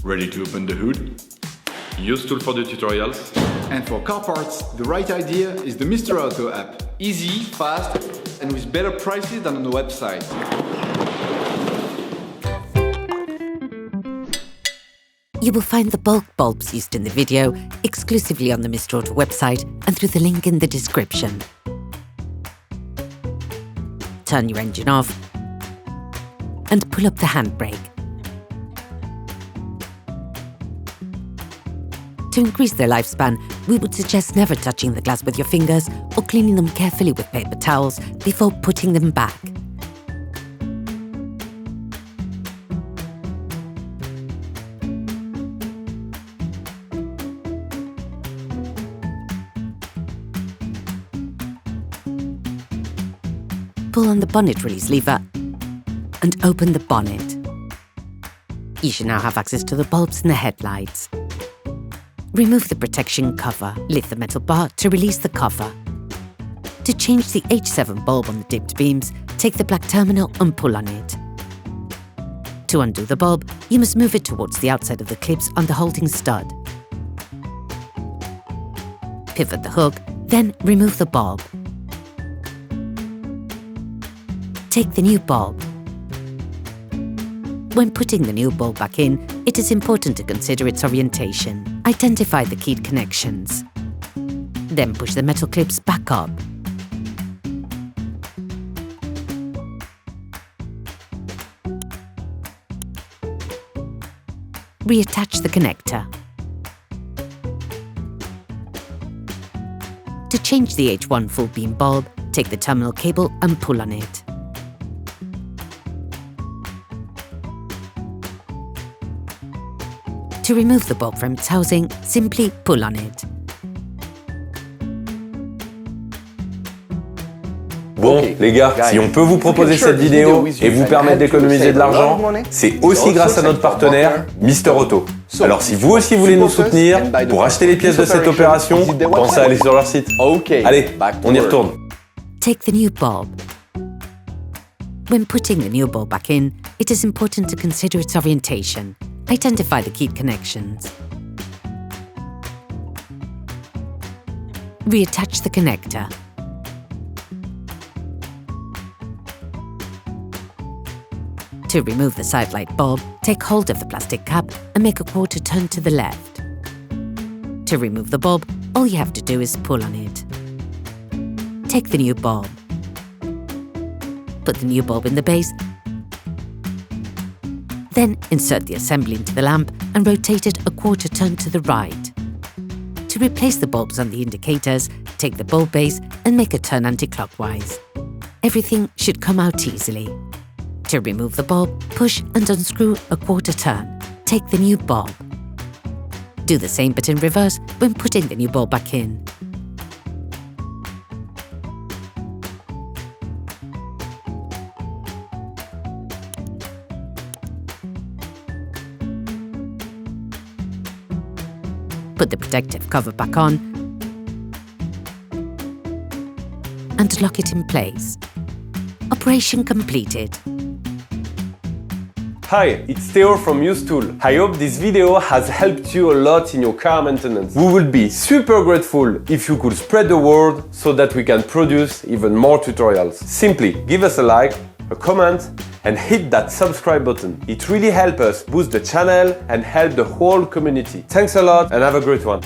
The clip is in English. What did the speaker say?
Ready to open the hood? UseTool for the tutorials. And for car parts, the right idea is the Mr. Auto app. Easy, fast, and with better prices than on the website. You will find the bulk bulbs used in the video exclusively on the Mr. Auto website and through the link in the description. Turn your engine off and pull up the handbrake. To increase their lifespan, we would suggest never touching the glass with your fingers or cleaning them carefully with paper towels before putting them back. Pull on the bonnet release lever and open the bonnet. You should now have access to the bulbs and the headlights. Remove the protection cover, lift the metal bar to release the cover. To change the H7 bulb on the dipped beams, take the black terminal and pull on it. To undo the bulb, you must move it towards the outside of the clips on the holding stud. Pivot the hook, then remove the bulb. Take the new bulb. When putting the new bulb back in, it is important to consider its orientation. Identify the keyed connections. Then push the metal clips back up. Reattach the connector. To change the H1 full beam bulb, take the terminal cable and pull on it. To remove the bulb from its housing, simply pull on it. Bon, les gars, si on peut vous proposer cette vidéo et vous permettre d'économiser de l'argent, c'est aussi grâce à notre partenaire, Mr. Auto. Alors si vous aussi voulez nous soutenir pour acheter les pièces de cette opération, pensez à aller sur leur site. Allez, on y retourne. Take the new bulb. When putting the new bulb back in, it is important to consider its orientation. Identify the keyed connections. Reattach the connector. To remove the side light bulb, take hold of the plastic cap and make a quarter turn to the left. To remove the bulb, all you have to do is pull on it. Take the new bulb. Put the new bulb in the base. Then insert the assembly into the lamp and rotate it a quarter turn to the right. To replace the bulbs on the indicators, take the bulb base and make a turn anti-clockwise. Everything should come out easily. To remove the bulb, push and unscrew a quarter turn. Take the new bulb. Do the same but in reverse when putting the new bulb back in. Put the protective cover back on and lock it in place. Operation completed. Hi, it's Theo from UseTool. I hope this video has helped you a lot in your car maintenance. We would be super grateful if you could spread the word so that we can produce even more tutorials. Simply give us a like, a comment, and hit that subscribe button. It really helps us boost the channel and help the whole community. Thanks a lot and have a great one.